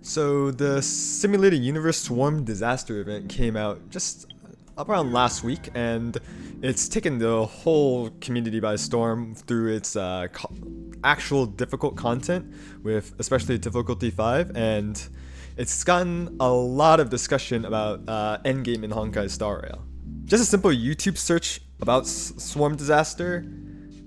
So the Simulated Universe Swarm Disaster event came out just around last week, and it's taken the whole community by storm through its actual difficult content, with especially difficulty 5, and it's gotten a lot of discussion about Endgame in Honkai Star Rail. Just a simple YouTube search about Swarm Disaster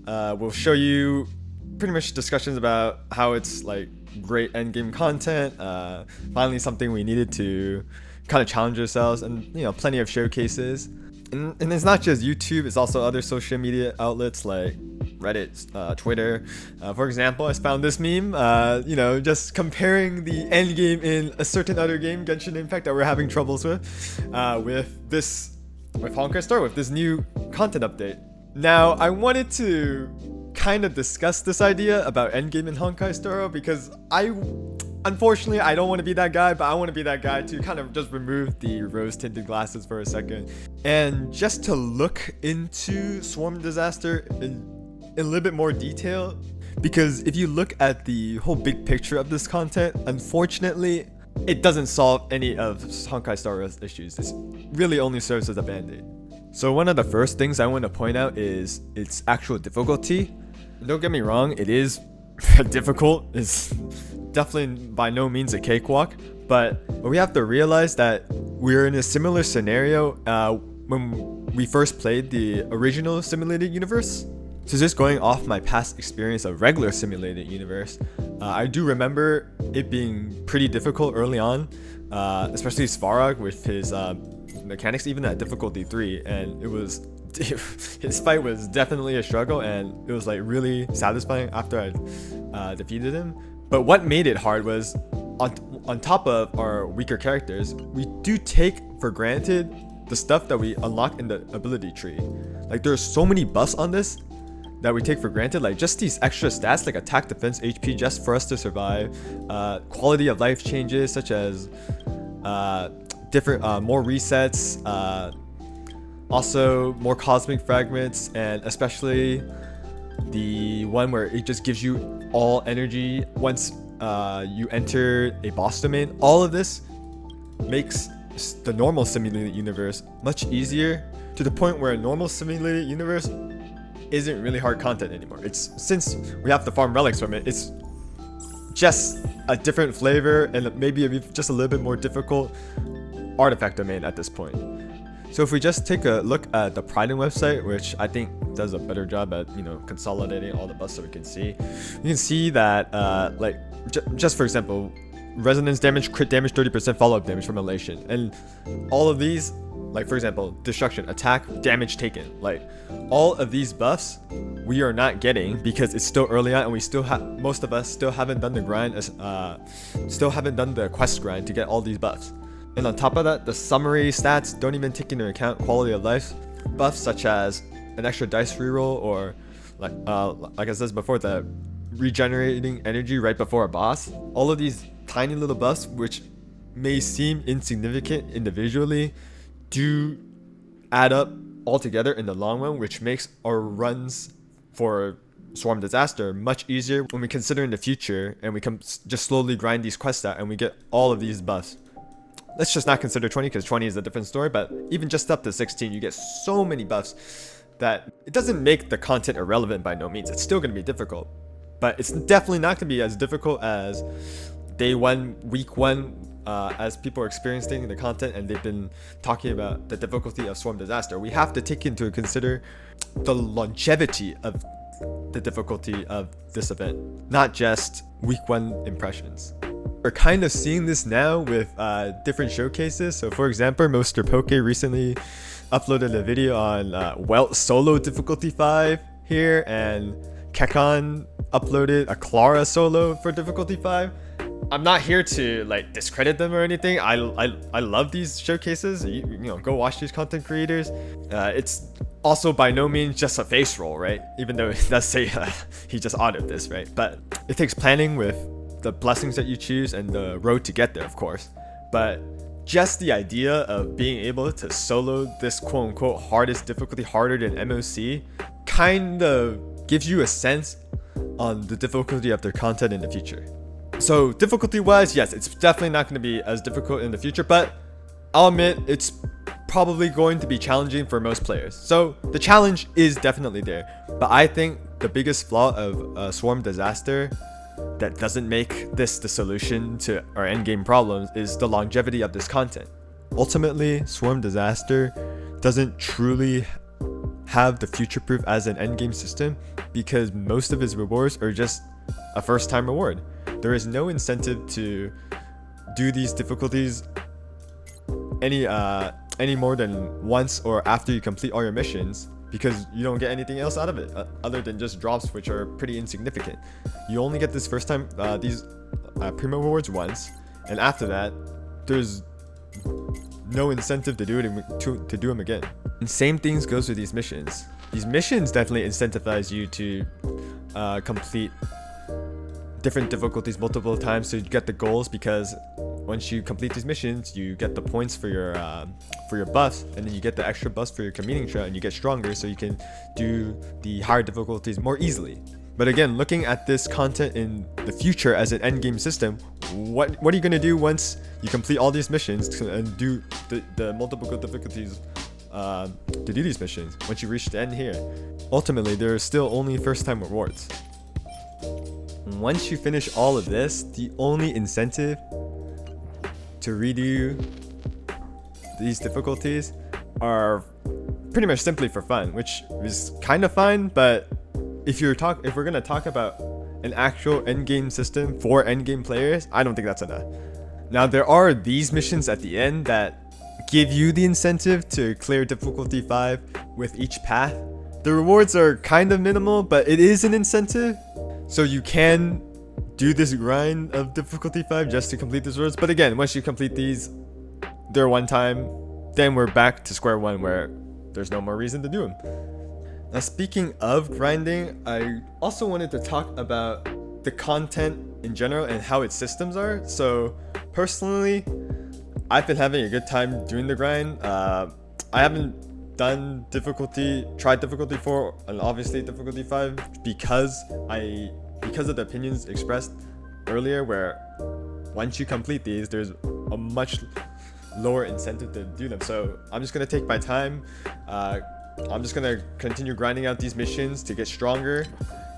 will show you pretty much discussions about how it's like great endgame content, finally something we needed to kind of challenge ourselves, and plenty of showcases. And it's not just YouTube, it's also other social media outlets like Reddit, Twitter. For example, I found this meme, just comparing the endgame in a certain other game, Genshin Impact, that we're having troubles with Honkai Star, with this new content update. Now, I wanted to kind of discuss this idea about endgame in Honkai Star Rail because unfortunately, I don't want to be that guy, but I want to be that guy to kind of just remove the rose-tinted glasses for a second and just to look into Swarm Disaster in a little bit more detail. Because if you look at the whole big picture of this content, unfortunately, it doesn't solve any of Honkai Star Rail's issues. It really only serves as a band-aid. So one of the first things I want to point out is its actual difficulty. Don't get me wrong, it is difficult. It's definitely by no means a cakewalk, but we have to realize that we're in a similar scenario when we first played the original Simulated Universe. So just going off my past experience of regular Simulated Universe, I do remember it being pretty difficult early on, especially Svarog with his mechanics, even at difficulty 3, and his fight was definitely a struggle, and it was like really satisfying after I defeated him. But what made it hard was on top of our weaker characters, we do take for granted the stuff that we unlock in the ability tree. Like there's so many buffs on this that we take for granted, like just these extra stats like attack, defense, HP, just for us to survive, quality of life changes such as different more resets, also more cosmic fragments, and especially the one where it just gives you all energy once you enter a boss domain. All of this makes the normal Simulated Universe much easier, to the point where a normal Simulated Universe isn't really hard content anymore. Since we have to farm relics from it, it's just a different flavor and maybe just a little bit more difficult artifact domain at this point. So if we just take a look at the Priden website, which I think does a better job at consolidating all the buffs that we can see, you can see that just for example, resonance damage, crit damage, 30% follow-up damage from elation, and all of these, like for example, destruction, attack, damage taken, like all of these buffs we are not getting because it's still early on, and we still most of us still haven't done the grind, still haven't done the quest grind to get all these buffs. And on top of that, the summary stats don't even take into account quality of life buffs such as an extra dice reroll, or like I said before, the regenerating energy right before a boss. All of these tiny little buffs, which may seem insignificant individually, do add up all together in the long run, which makes our runs for Swarm Disaster much easier when we consider in the future, and we can just slowly grind these quests out and we get all of these buffs. Let's just not consider 20, because 20 is a different story, but even just up to 16, you get so many buffs that it doesn't make the content irrelevant by no means. It's still going to be difficult, but it's definitely not going to be as difficult as day 1, week 1, as people are experiencing the content and they've been talking about the difficulty of Swarm Disaster. We have to take into consider the longevity of the difficulty of this event, not just week 1 impressions. We're kind of seeing this now with different showcases. So for example, Mr. Poke recently uploaded a video on Welt solo difficulty 5 here, and Kekon uploaded a Clara solo for difficulty 5. I'm not here to like discredit them or anything. I love these showcases. Go watch these content creators. It's also by no means just a face roll, right? Even though it does say he just audioed this, right? But it takes planning with the blessings that you choose and the road to get there, of course. But just the idea of being able to solo this quote-unquote hardest difficulty, harder than MOC, kind of gives you a sense on the difficulty of their content in the future. So difficulty wise, yes, it's definitely not going to be as difficult in the future, but I'll admit it's probably going to be challenging for most players. So the challenge is definitely there, but I think the biggest flaw of Swarm Disaster that doesn't make this the solution to our endgame problems is the longevity of this content. Ultimately, Swarm Disaster doesn't truly have the future-proof as an endgame system because most of his rewards are just a first-time reward. There is no incentive to do these difficulties any more than once or after you complete all your missions, because you don't get anything else out of it other than just drops, which are pretty insignificant. You only get this first time these primo rewards once, and after that there's no incentive to do it to do them again. And same things goes with these missions. These missions definitely incentivize you to complete different difficulties multiple times to get the goals, because once you complete these missions, you get the points for your buffs, and then you get the extra buffs for your commuting trail, and you get stronger, so you can do the higher difficulties more easily. But again, looking at this content in the future as an endgame system, what are you gonna do once you complete all these missions and do the multiple difficulties to do these missions? Once you reach the end here, ultimately there are still only first-time rewards. Once you finish all of this, the only incentive to redo these difficulties are pretty much simply for fun, which is kind of fine. But if we're gonna talk about an actual endgame system for endgame players, I don't think that's enough. Now there are these missions at the end that give you the incentive to clear difficulty 5 with each path. The rewards are kind of minimal, but it is an incentive. So you can do this grind of difficulty 5 just to complete these rewards. But again, once you complete these, they're one time, then we're back to square one where there's no more reason to do them. Now speaking of grinding, I also wanted to talk about the content in general and how its systems are. So personally, I've been having a good time doing the grind. I haven't tried difficulty 4 and obviously difficulty 5 because of the opinions expressed earlier, where once you complete these, there's a much lower incentive to do them. So I'm just gonna take my time. I'm just gonna continue grinding out these missions to get stronger,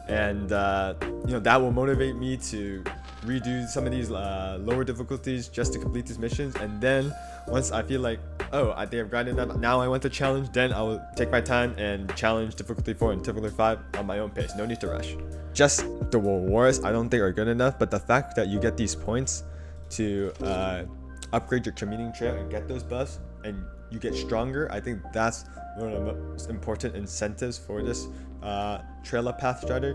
and that will motivate me to redo some of these lower difficulties just to complete these missions. And then once I feel like, oh, I think I've grinded enough, now I want to challenge, then I will take my time and challenge difficulty 4 and difficulty 5 on my own pace. No need to rush. Just the rewards I don't think are good enough, but the fact that you get these points to upgrade your commuting trail and get those buffs and you get stronger, I think that's one of the most important incentives for this trailer path strider,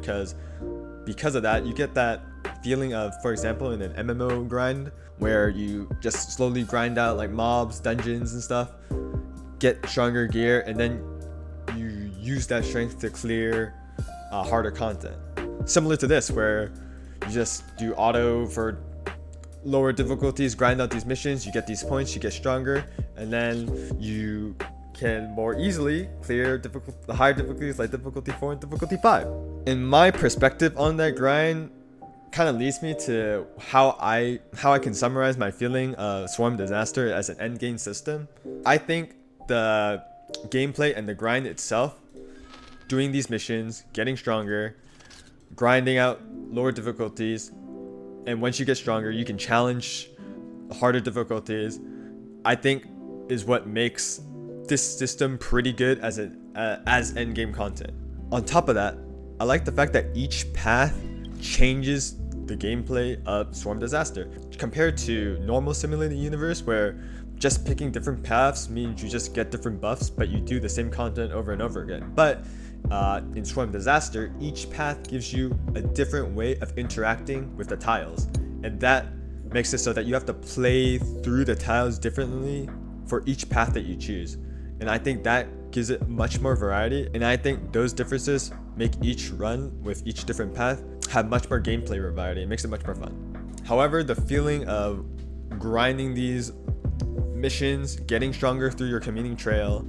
because of that you get that feeling of, for example, in an MMO grind where you just slowly grind out like mobs, dungeons and stuff, get stronger gear, and then you use that strength to clear harder content. Similar to this, where you just do auto for lower difficulties, grind out these missions, you get these points, you get stronger, and then you can more easily clear the higher difficulties like difficulty 4 and difficulty 5. In my perspective on that grind, kind of leads me to how I can summarize my feeling of Swarm Disaster as an endgame system. I think the gameplay and the grind itself, doing these missions, getting stronger, grinding out lower difficulties, and once you get stronger, you can challenge harder difficulties, I think is what makes this system pretty good as endgame content. On top of that, I like the fact that each path changes the gameplay of Swarm Disaster compared to normal simulated universe, where just picking different paths means you just get different buffs, but you do the same content over and over again. But in Swarm Disaster, each path gives you a different way of interacting with the tiles, and that makes it so that you have to play through the tiles differently for each path that you choose. And I think that gives it much more variety, and I think those differences make each run with each different path have much more gameplay variety. It makes it much more fun. However, the feeling of grinding these missions, getting stronger through your commuting trail,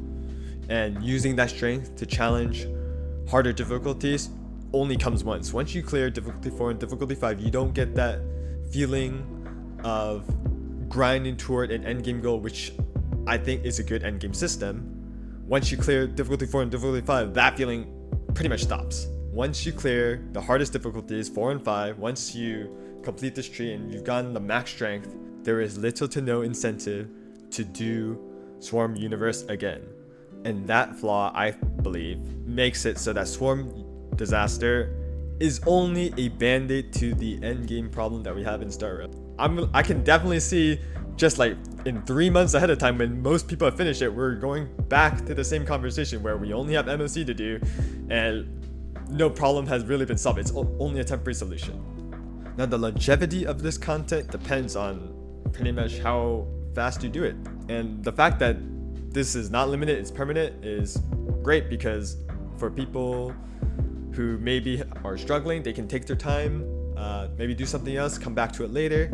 and using that strength to challenge harder difficulties only comes once. Once you clear difficulty 4 and difficulty 5, you don't get that feeling of grinding toward an endgame goal, which I think is a good endgame system. Once you clear difficulty 4 and difficulty 5, that feeling pretty much stops. Once you clear the hardest difficulties 4 and 5, once you complete this tree and you've gotten the max strength, there is little to no incentive to do Swarm Universe again. And that flaw, I believe, makes it so that Swarm Disaster is only a band-aid to the endgame problem that we have in Star Rail. I can definitely see, just like in 3 months ahead of time when most people have finished it, we're going back to the same conversation where we only have MOC to do and no problem has really been solved. It's only a temporary solution. Now the longevity of this content depends on pretty much how fast you do it. And the fact that this is not limited, it's permanent, is great, because for people who maybe are struggling, they can take their time, maybe do something else, come back to it later.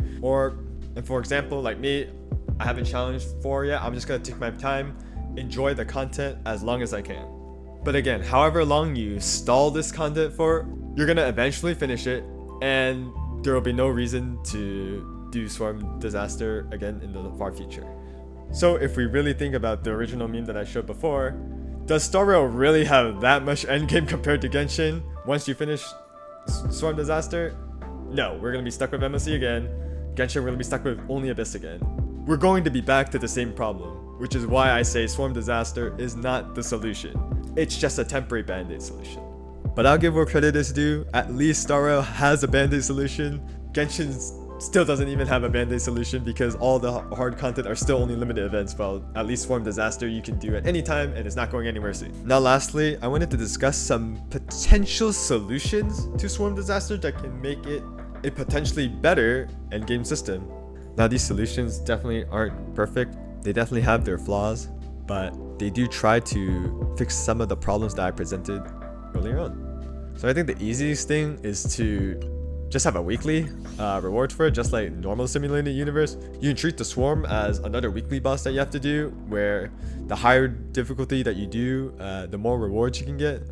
And for example, like me, I haven't challenged 4 yet. I'm just gonna take my time, enjoy the content as long as I can. But again, however long you stall this content for, you're gonna eventually finish it, and there will be no reason to do Swarm Disaster again in the far future. So if we really think about the original meme that I showed before, does Star Rail really have that much endgame compared to Genshin once you finish Swarm Disaster? No, we're gonna be stuck with MOC again. Genshin, we're gonna be stuck with only Abyss again. We're going to be back to the same problem, which is why I say Swarm Disaster is not the solution. It's just a temporary band-aid solution. But I'll give where credit is due. At least Star Rail has a band-aid solution. Genshin still doesn't even have a band-aid solution because all the hard content are still only limited events, while at least Swarm Disaster you can do at any time and it's not going anywhere soon. Now lastly, I wanted to discuss some potential solutions to Swarm Disaster that can make it a potentially better endgame system. Now these solutions definitely aren't perfect. They definitely have their flaws, but they do try to fix some of the problems that I presented earlier on. So I think the easiest thing is to just have a weekly reward for it, just like normal simulated universe. You can treat the swarm as another weekly boss that you have to do, where the higher difficulty that you do, the more rewards you can get.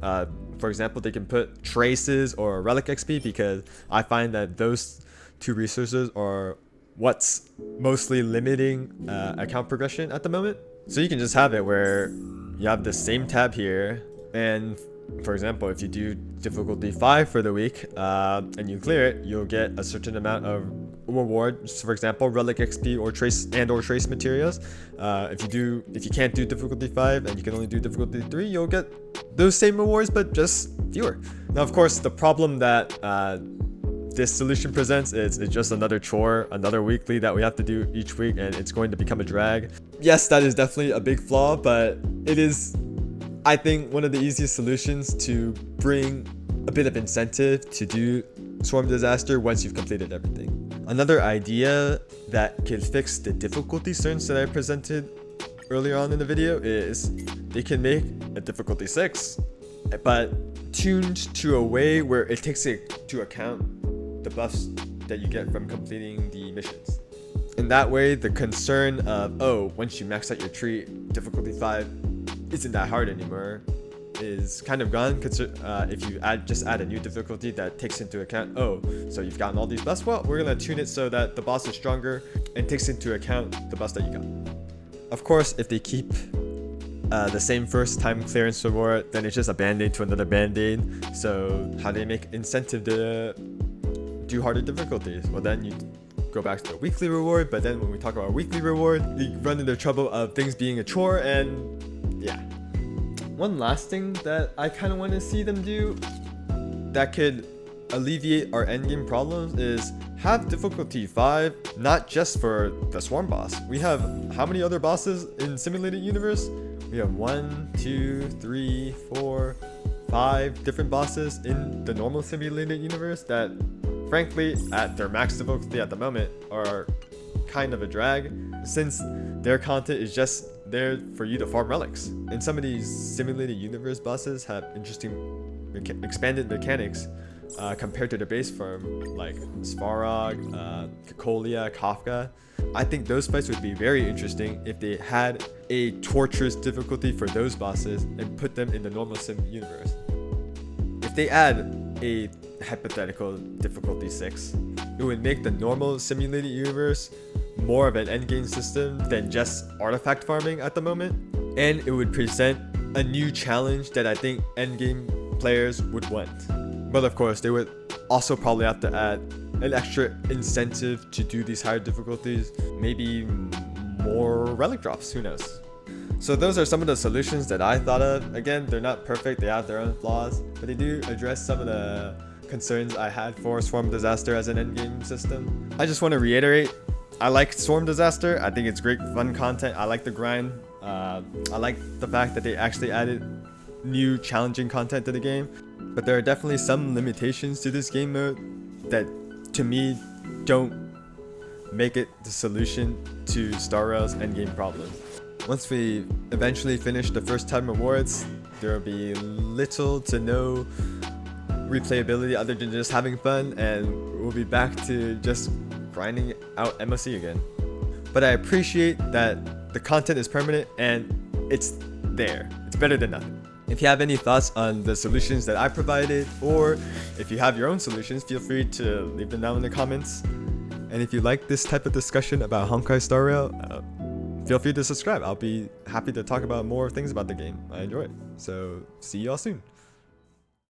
For example, they can put traces or relic XP, because I find that those two resources are what's mostly limiting account progression at the moment. So you can just have it where you have the same tab here, and for example, if you do difficulty 5 for the week and you clear it, you'll get a certain amount of rewards. For example, relic XP or trace materials. If you can't do difficulty 5 and you can only do difficulty 3, you'll get those same rewards, but just fewer. Now, of course, the problem that this solution presents is it's just another chore, another weekly that we have to do each week, and it's going to become a drag. Yes, that is definitely a big flaw, but it is, I think, one of the easiest solutions to bring a bit of incentive to do Swarm Disaster once you've completed everything. Another idea that can fix the difficulty concerns that I presented earlier on in the video is they can make a difficulty 6, but tuned to a way where it takes into account the buffs that you get from completing the missions. In that way, the concern of, oh, once you max out your tree, difficulty 5 isn't that hard anymore, is kind of gone. If you just add a new difficulty that takes into account, oh, so you've gotten all these buffs, well, we're gonna tune it so that the boss is stronger and takes into account the buffs that you got. Of course, if they keep the same first time clearance reward, then it's just a band-aid to another band-aid. So how do they make incentive to do harder difficulties? Well, then you go back to the weekly reward, but then when we talk about weekly reward, you run into trouble of things being a chore, and yeah. One last thing that I kind of want to see them do that could alleviate our endgame problems is have difficulty 5 not just for the swarm boss. We have how many other bosses in Simulated Universe? We have 1, 2, 3, 4, 5 different bosses in the normal Simulated Universe that, frankly, at their max difficulty at the moment, are kind of a drag, since their content is just there for you to farm relics. And some of these Simulated Universe bosses have interesting expanded mechanics compared to the base form, like Svarog, Kekolia, Kafka. I think those fights would be very interesting if they had a torturous difficulty for those bosses and put them in the normal sim universe. If they add a hypothetical difficulty 6 it would make the normal simulated universe more of an endgame system than just artifact farming at the moment. And it would present a new challenge that I think endgame players would want. But of course, they would also probably have to add an extra incentive to do these higher difficulties, maybe more relic drops, who knows. So those are some of the solutions that I thought of. Again, they're not perfect, they have their own flaws, but they do address some of the concerns I had for Swarm Disaster as an endgame system. I just want to reiterate, I like Swarm Disaster. I think it's great fun content. I like the grind. I like the fact that they actually added new challenging content to the game. But there are definitely some limitations to this game mode that, to me, don't make it the solution to Star Rail's endgame problem. Once we eventually finish the first time rewards, there will be little to no replayability other than just having fun, and we'll be back to just grinding out MOC again. But I appreciate that the content is permanent and it's there. It's better than nothing. If you have any thoughts on the solutions that I provided, or if you have your own solutions, feel free to leave them down in the comments. And if you like this type of discussion about Honkai Star Rail, feel free to subscribe. I'll be happy to talk about more things about the game. I enjoy it. So see y'all soon.